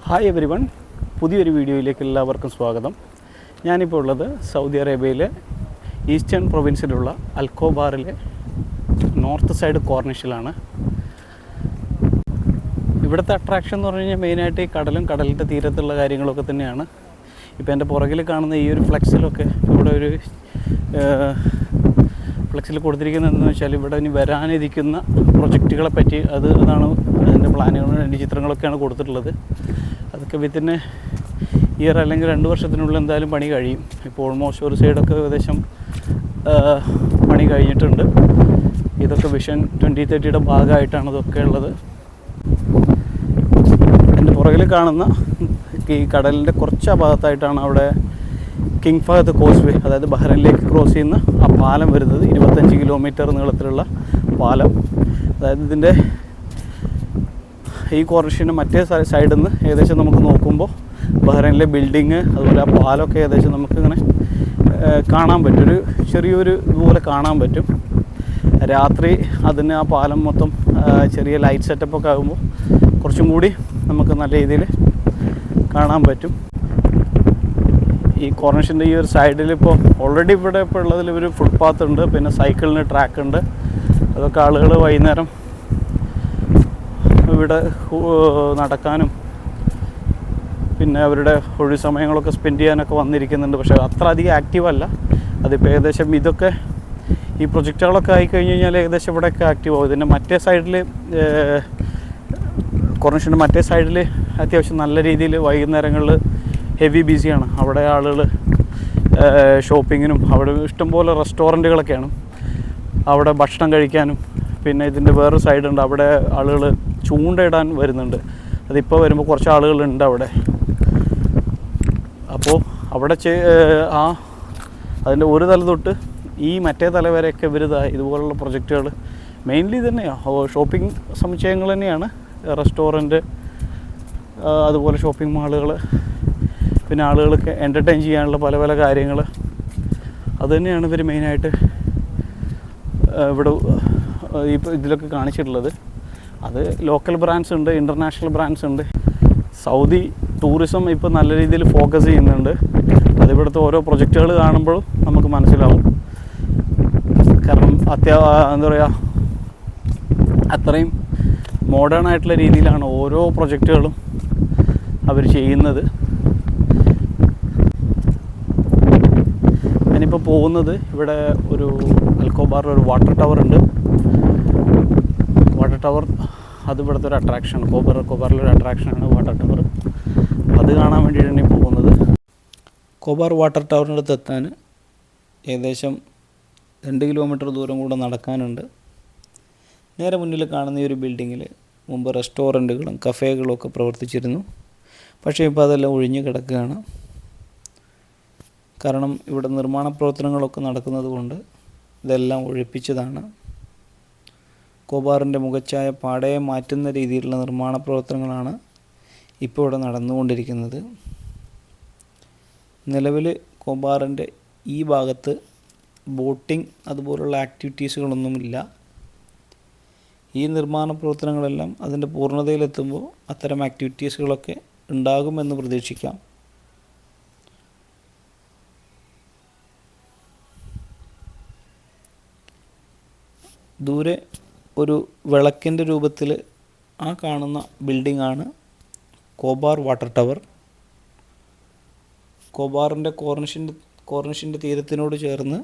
Hi every one, പുതിയൊരു വീഡിയോയിലേക്ക് എല്ലാവർക്കും സ്വാഗതം. ഞാനിപ്പോൾ ഉള്ളത് സൗദി അറേബ്യയിലെ ഈസ്റ്റേൺ പ്രൊവിൻസിലുള്ള അൽഖോബാറിലെ നോർത്ത് സൈഡ് കോർണിഷിലാണ്. ഇവിടുത്തെ അട്രാക്ഷൻ എന്ന് പറഞ്ഞു കഴിഞ്ഞാൽ മെയിനായിട്ട് ഈ കടലും കടലിൻ്റെ തീരത്തുള്ള കാര്യങ്ങളൊക്കെ തന്നെയാണ്. ഇപ്പോൾ എൻ്റെ പുറകിൽ കാണുന്ന ഈ ഒരു ഫ്ലെക്സിലൊക്കെ ഇവിടെ ഒരു ഫ്ലെക്സിൽ കൊടുത്തിരിക്കുന്നതെന്ന് വെച്ചാൽ ഇവിടെ ഇനി വരാനിരിക്കുന്ന പ്രൊജക്റ്റുകളെ പറ്റി അതാണ് അതിൻ്റെ പ്ലാനുകളും അതിൻ്റെ ചിത്രങ്ങളൊക്കെയാണ് കൊടുത്തിട്ടുള്ളത്. അതൊക്കെ വിത്തിൻ ഇയർ അല്ലെങ്കിൽ 2 വർഷത്തിനുള്ളിൽ എന്തായാലും പണി കഴിയും. ഇപ്പോൾ ഓൾമോസ്റ്റ് ഒരു സൈഡൊക്കെ ഏകദേശം പണി കഴിഞ്ഞിട്ടുണ്ട്. ഇതൊക്കെ വിഷൻ 2030 ഭാഗമായിട്ടാണ് ഇതൊക്കെ ഉള്ളത്. എൻ്റെ പുറകിൽ കാണുന്ന ഈ കടലിൻ്റെ കുറച്ച് ഭാഗത്തായിട്ടാണ് അവിടെ കിങ് ഫഹദ് കോസ്വേ, അതായത് ബഹ്റൈനിലേക്ക് ക്രോസ് ചെയ്യുന്ന ആ പാലം വരുന്നത്. 25 കിലോമീറ്റർ നീളത്തിലുള്ള പാലം. അതായത് ഇതിൻ്റെ ഈ കോർണിഷിൻ്റെ മറ്റേ സൈഡിൽ നിന്ന് ഏകദേശം നമുക്ക് നോക്കുമ്പോൾ ബഹ്റൈനിലെ ബിൽഡിങ് അതുപോലെ ആ പാലമൊക്കെ ഏകദേശം നമുക്കിങ്ങനെ കാണാൻ പറ്റും. ഒരു ചെറിയൊരു ഇതുപോലെ കാണാൻ പറ്റും. രാത്രി അതിന് ആ പാലം മൊത്തം ചെറിയ ലൈറ്റ് സെറ്റപ്പൊക്കെ ആകുമ്പോൾ കുറച്ചും കൂടി നമുക്ക് നല്ല രീതിയിൽ കാണാൻ പറ്റും. ഈ കോർണിഷിൻ്റെ ഈ ഒരു സൈഡിൽ ഇപ്പോൾ ഓൾറെഡി ഇവിടെ ഇപ്പോൾ ഉള്ളതിൽ ഒരു ഫുട്പാത്ത് ഉണ്ട്, പിന്നെ സൈക്കിളിന് ട്രാക്ക് ഉണ്ട്. അതൊക്കെ ആളുകൾ വൈകുന്നേരം ഇവിടെ നടക്കാനും പിന്നെ അവരുടെ ഒഴിവ് സമയങ്ങളൊക്കെ സ്പെൻഡ് ചെയ്യാനൊക്കെ വന്നിരിക്കുന്നുണ്ട്. പക്ഷേ അത്ര അധികം ആക്റ്റീവല്ല. അതിപ്പോൾ ഏകദേശം ഇതൊക്കെ ഈ പ്രൊജക്റ്റുകളൊക്കെ ആയിക്കഴിഞ്ഞ് കഴിഞ്ഞാൽ ഏകദേശം ഇവിടെയൊക്കെ ആക്റ്റീവ് ആവും. ഇതിൻ്റെ മറ്റേ സൈഡിൽ കോർണിഷിൻ്റെ മറ്റേ സൈഡിൽ അത്യാവശ്യം നല്ല രീതിയിൽ വൈകുന്നേരങ്ങളിൽ ഹെവി ബിസിയാണ്. അവിടെ ആളുകൾ ഷോപ്പിങ്ങിനും അവിടെ ഇഷ്ടംപോലെ റെസ്റ്റോറൻറ്റുകളൊക്കെയാണ്. അവിടെ ഭക്ഷണം കഴിക്കാനും പിന്നെ ഇതിൻ്റെ വേറൊരു സൈഡുണ്ട്, അവിടെ ആളുകൾ ചൂണ്ടയിടാൻ വരുന്നുണ്ട്. അതിപ്പോൾ വരുമ്പോൾ കുറച്ച് ആളുകളുണ്ട് അവിടെ. അപ്പോൾ അവിടെ അതിൻ്റെ ഒരു തല തൊട്ട് ഈ മറ്റേ തല വരെയൊക്കെ ഇതുപോലുള്ള പ്രൊജക്റ്റുകൾ മെയിൻലി തന്നെയാണ് ഷോപ്പിംഗ് സമുച്ചയങ്ങൾ തന്നെയാണ്. റെസ്റ്റോറൻറ്റ് അതുപോലെ ഷോപ്പിംഗ് മാളുകൾ, പിന്നെ ആളുകൾക്ക് എൻ്റർടൈൻ ചെയ്യാനുള്ള പല പല കാര്യങ്ങൾ, അതുതന്നെയാണ് ഇവർ മെയിനായിട്ട് ഇവിടെ ഇപ്പോൾ ഇതിലൊക്കെ കാണിച്ചിട്ടുള്ളത്. അത് ലോക്കൽ ബ്രാൻഡ്സ് ഉണ്ട്, ഇൻ്റർനാഷണൽ ബ്രാൻഡ്സ് ഉണ്ട്. സൗദി ടൂറിസം ഇപ്പോൾ നല്ല രീതിയിൽ ഫോക്കസ് ചെയ്യുന്നുണ്ട്. അതിവിടുത്തെ ഓരോ പ്രൊജക്റ്റുകൾ കാണുമ്പോഴും നമുക്ക് മനസ്സിലാവും. കാരണം എന്താ പറയുക, അത്രയും മോഡേൺ ആയിട്ടുള്ള രീതിയിലാണ് ഓരോ പ്രൊജക്റ്റുകളും അവർ ചെയ്യുന്നത്. ഞാനിപ്പോൾ പോകുന്നത് ഇവിടെ ഒരു അൽഖോബാറിൽ ഒരു വാട്ടർ ടവർ ഉണ്ട്. വാട്ടർ ടവർ അത് ഇവിടുത്തെ ഒരു അട്രാക്ഷനാണ്. കോബാറിലൊരു അട്രാക്ഷനാണ് വാട്ടർ ടവർ. അത് കാണാൻ വേണ്ടിയിട്ടാണ് ഈ പോകുന്നത്. കോബാർ വാട്ടർ ടവറിൻ്റെ അടുത്ത് എത്താൻ ഏകദേശം 2 കിലോമീറ്റർ ദൂരം കൂടെ നടക്കാനുണ്ട്. നേരെ മുന്നിൽ കാണുന്ന ഈ ഒരു ബിൽഡിങ്ങിൽ മുമ്പ് റെസ്റ്റോറൻറ്റുകളും കഫേകളും ഒക്കെ പ്രവർത്തിച്ചിരുന്നു. പക്ഷേ ഇപ്പോൾ അതെല്ലാം ഒഴിഞ്ഞു കിടക്കുകയാണ്. കാരണം ഇവിടെ നിർമ്മാണ പ്രവർത്തനങ്ങളൊക്കെ നടക്കുന്നത് കൊണ്ട് ഇതെല്ലാം ഒഴിപ്പിച്ചതാണ്. കോബാറിൻ്റെ മുഖച്ഛായ പാടെ മാറ്റുന്ന രീതിയിലുള്ള നിർമ്മാണ പ്രവർത്തനങ്ങളാണ് ഇപ്പോൾ ഇവിടെ നടന്നുകൊണ്ടിരിക്കുന്നത്. നിലവിൽ കോബാറിൻ്റെ ഈ ഭാഗത്ത് ബോട്ടിംഗ് അതുപോലുള്ള ആക്ടിവിറ്റീസുകളൊന്നുമില്ല. ഈ നിർമ്മാണ പ്രവർത്തനങ്ങളെല്ലാം അതിൻ്റെ പൂർണ്ണതയിലെത്തുമ്പോൾ അത്തരം ആക്ടിവിറ്റീസുകളൊക്കെ ഉണ്ടാകുമെന്ന് പ്രതീക്ഷിക്കാം. ദൂരെ ഒരു വിളക്കിൻ്റെ രൂപത്തിൽ ആ കാണുന്ന ബിൽഡിംഗാണ് കോബാർ വാട്ടർ ടവർ. കോബാറിൻ്റെ കോർണിഷിൻ്റെ തീരത്തിനോട് ചേർന്ന്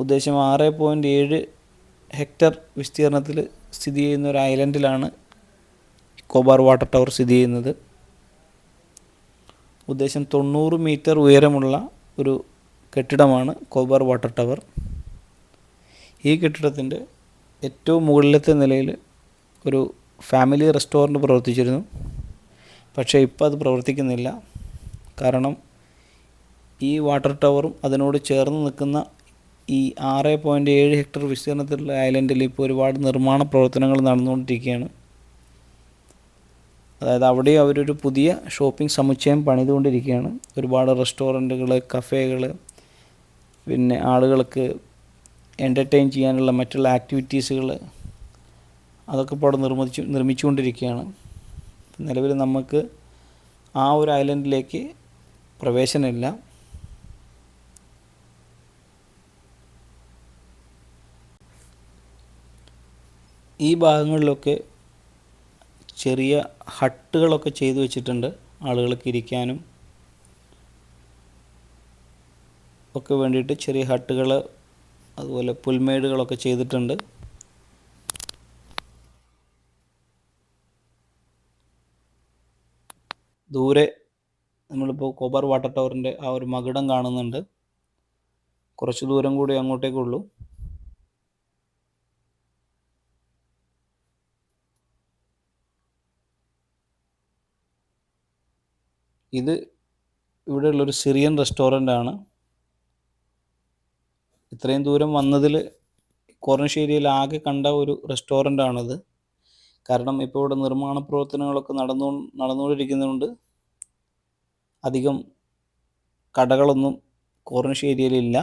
ഉദ്ദേശം 6.7 ഹെക്ടർ വിസ്തീർണത്തിൽ സ്ഥിതി ചെയ്യുന്ന ഒരു ഐലൻഡിലാണ് കോബാർ വാട്ടർ ടവർ സ്ഥിതി ചെയ്യുന്നത്. ഉദ്ദേശം 90 മീറ്റർ ഉയരമുള്ള ഒരു കെട്ടിടമാണ് കോബാർ വാട്ടർ ടവർ. ഈ കെട്ടിടത്തിൻ്റെ ഏറ്റവും മുകളിലത്തെ നിലയിൽ ഒരു ഫാമിലി റെസ്റ്റോറൻറ്റ് പ്രവർത്തിച്ചിരുന്നു. പക്ഷേ ഇപ്പോൾ അത് പ്രവർത്തിക്കുന്നില്ല. കാരണം ഈ വാട്ടർ ടവറും അതിനോട് ചേർന്ന് നിൽക്കുന്ന ഈ 6.7 ഹെക്ടർ വിസ്തീർണത്തിലുള്ള ഐലൻഡിൽ ഇപ്പോൾ ഒരുപാട് നിർമ്മാണ പ്രവർത്തനങ്ങൾ നടന്നുകൊണ്ടിരിക്കുകയാണ്. അതായത് അവിടെ അവരൊരു പുതിയ ഷോപ്പിംഗ് സമുച്ചയം പണിതുകൊണ്ടിരിക്കുകയാണ്. ഒരുപാട് റെസ്റ്റോറൻറ്റുകൾ, കഫേകൾ, പിന്നെ ആളുകൾക്ക് എൻ്റർടൈൻ ചെയ്യാനുള്ള മറ്റുള്ള ആക്ടിവിറ്റീസുകൾ അതൊക്കെ ഇപ്പോൾ അവിടെ നിർമ്മിച്ചുകൊണ്ടിരിക്കുകയാണ്. നിലവിൽ നമുക്ക് ആ ഒരു ഐലൻഡിലേക്ക് പ്രവേശനമില്ല. ഈ ഭാഗങ്ങളിലൊക്കെ ചെറിയ ഹട്ടുകളൊക്കെ ചെയ്തു വെച്ചിട്ടുണ്ട്, ആളുകൾക്ക് ഇരിക്കാനും ഒക്കെ വേണ്ടിയിട്ട് ചെറിയ ഹട്ടുകൾ, അതുപോലെ പുൽമേടുകളൊക്കെ ചെയ്തിട്ടുണ്ട്. ദൂരെ നമ്മളിപ്പോൾ കോബാർ വാട്ടർ ടവറിൻ്റെ ആ ഒരു മകുടം കാണുന്നുണ്ട്. കുറച്ച് ദൂരം കൂടി അങ്ങോട്ടേക്കുള്ളൂ. ഇത് ഇവിടെയുള്ളൊരു സിറിയൻ റെസ്റ്റോറൻ്റ് ആണ്. ഇത്രയും ദൂരം വന്നതിൽ കോർണിഷ് ഏരിയയിൽ ആകെ കണ്ട ഒരു റെസ്റ്റോറൻ്റ് ആണത്. കാരണം ഇപ്പോൾ ഇവിടെ നിർമ്മാണ പ്രവർത്തനങ്ങളൊക്കെ നടന്നുകൊണ്ടിരിക്കുന്നതുകൊണ്ട് അധികം കടകളൊന്നും കോർണിഷ് ഏരിയയിലില്ല.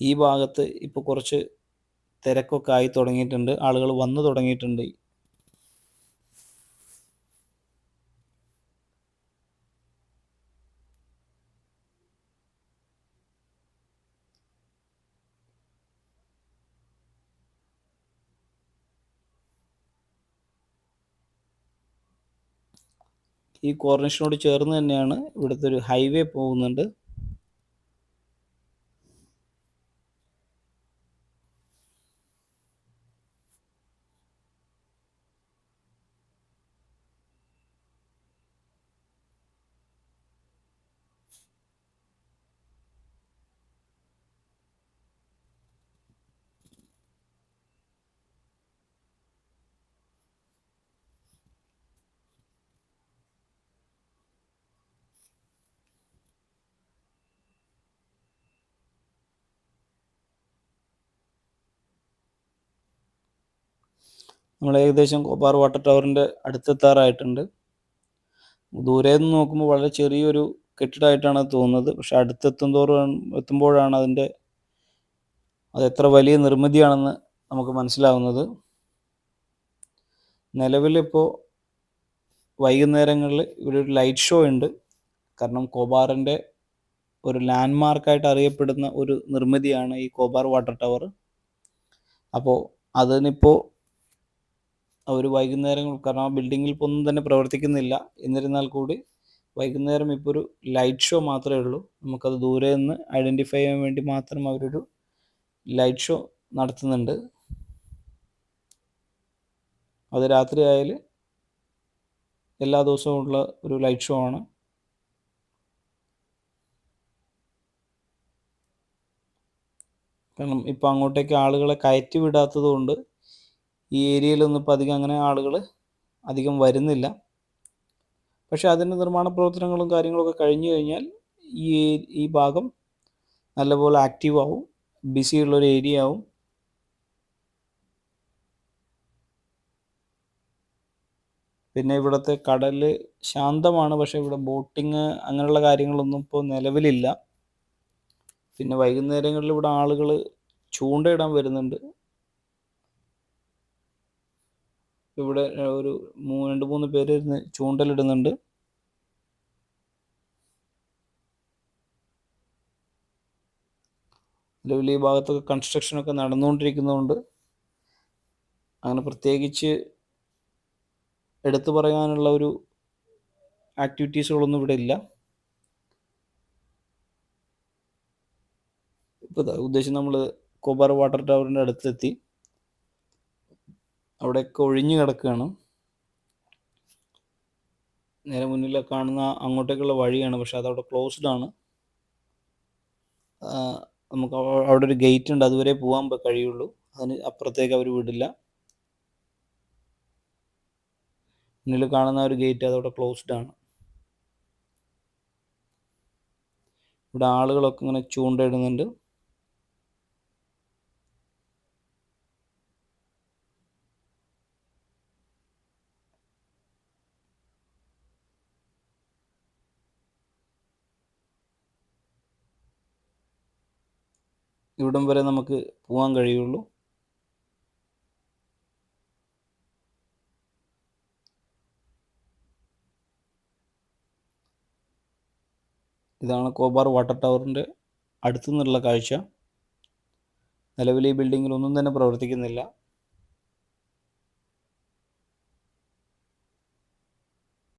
ഈ ഭാഗത്ത് ഇപ്പോൾ കുറച്ച് തിരക്കൊക്കെ ആയി തുടങ്ങിയിട്ടുണ്ട്, ആളുകൾ വന്നു തുടങ്ങിയിട്ടുണ്ട്. ഈ കോർണിഷിനോട് ചേർന്ന് തന്നെയാണ് ഇവിടുത്തെ ഒരു ഹൈവേ പോകുന്നുണ്ട്. നമ്മൾ ഏകദേശം കോബാർ വാട്ടർ ടവറിൻ്റെ അടുത്തെത്താറായിട്ടുണ്ട്. ദൂരെ നിന്ന് നോക്കുമ്പോൾ വളരെ ചെറിയൊരു കെട്ടിടമായിട്ടാണ് തോന്നുന്നത്. പക്ഷെ എത്തുമ്പോഴാണ് അത് എത്ര വലിയ നിർമ്മിതിയാണെന്ന് നമുക്ക് മനസ്സിലാവുന്നത്. നിലവിലിപ്പോൾ വൈകുന്നേരങ്ങളിൽ ഇവിടെ ഒരു ലൈറ്റ് ഷോ ഉണ്ട്. കാരണം കോബാറിൻ്റെ ഒരു ലാൻഡ് മാർക്കായിട്ട് അറിയപ്പെടുന്ന ഒരു നിർമ്മിതിയാണ് ഈ കോബാർ വാട്ടർ ടവർ. അപ്പോൾ അതിനിപ്പോൾ ഒരു വൈകുന്നേരം, കാരണം ആ ബിൽഡിങ്ങിൽ ഇപ്പോൾ ഒന്നും തന്നെ പ്രവർത്തിക്കുന്നില്ല, എന്നിരുന്നാൽ കൂടി വൈകുന്നേരം ഇപ്പോൾ ഒരു ലൈറ്റ് ഷോ മാത്രമേ ഉള്ളൂ. നമുക്കത് ദൂരെ നിന്ന് ഐഡൻറ്റിഫൈ ചെയ്യാൻ വേണ്ടി മാത്രം അവരൊരു ലൈറ്റ് ഷോ നടത്തുന്നുണ്ട്. അത് രാത്രി ആയാൽ എല്ലാ ദിവസവും ഉള്ള ഒരു ലൈറ്റ് ഷോ ആണ്. കാരണം ഇപ്പോൾ അങ്ങോട്ടേക്ക് ആളുകളെ കയറ്റി വിടാത്തത് കൊണ്ട് ഈ ഏരിയയിലൊന്നും ഇപ്പോൾ അധികം ആളുകൾ അധികം വരുന്നില്ല. പക്ഷെ അതിൻ്റെ നിർമ്മാണ പ്രവർത്തനങ്ങളും കാര്യങ്ങളൊക്കെ കഴിഞ്ഞു കഴിഞ്ഞാൽ ഈ ഭാഗം നല്ലപോലെ ആക്റ്റീവ് ആവും, ബിസിയുള്ളൊരു ഏരിയ ആവും. പിന്നെ ഇവിടുത്തെ കടൽ ശാന്തമാണ്, പക്ഷെ ഇവിടെ ബോട്ടിങ് അങ്ങനെയുള്ള കാര്യങ്ങളൊന്നും ഇപ്പോൾ നിലവിലില്ല. പിന്നെ വൈകുന്നേരങ്ങളിൽ ഇവിടെ ആളുകൾ ചൂണ്ടയിടാൻ വരുന്നുണ്ട്. ഇവിടെ ഒരു 2-3 പേര് ഇരുന്ന് ചൂണ്ടലിടുന്നുണ്ട്. നിലവിൽ ഈ ഭാഗത്തൊക്കെ കൺസ്ട്രക്ഷനൊക്കെ നടന്നുകൊണ്ടിരിക്കുന്നതുകൊണ്ട് അങ്ങനെ പ്രത്യേകിച്ച് എടുത്തു പറയാനുള്ള ഒരു ആക്ടിവിറ്റീസുകളൊന്നും ഇവിടെ ഇല്ല. ഇപ്പോൾ ഉദ്ദേശം നമ്മൾ കോബാർ വാട്ടർ ടവറിൻ്റെ അടുത്തെത്തി. അവിടെയൊക്കെ ഒഴിഞ്ഞു കിടക്കുകയാണ്. നേരെ മുന്നിൽ കാണുന്ന അങ്ങോട്ടേക്കുള്ള വഴിയാണ്, പക്ഷെ അതവിടെ ക്ലോസ്ഡ് ആണ്. നമുക്ക് അവിടെ ഒരു ഗേറ്റ് ഉണ്ട്, അതുവരെ പോകാൻ കഴിയുള്ളൂ, അതിന് അപ്പുറത്തേക്ക് അവർ വിടില്ല. മുന്നിൽ കാണുന്ന ഒരു ഗേറ്റ് അതവിടെ ക്ലോസ്ഡ് ആണ്. ഇവിടെ ആളുകളൊക്കെ ഇങ്ങനെ ചൂണ്ടയിടുന്നുണ്ട്. ഇവിടം വരെ നമുക്ക് പോകാൻ കഴിയുള്ളൂ. ഇതാണ് കോബാർ വാട്ടർ ടവറിൻ്റെ അടുത്തു നിന്നുള്ള കാഴ്ച. നിലവിൽ ഈ ബിൽഡിങ്ങിലൊന്നും തന്നെ പ്രവർത്തിക്കുന്നില്ല.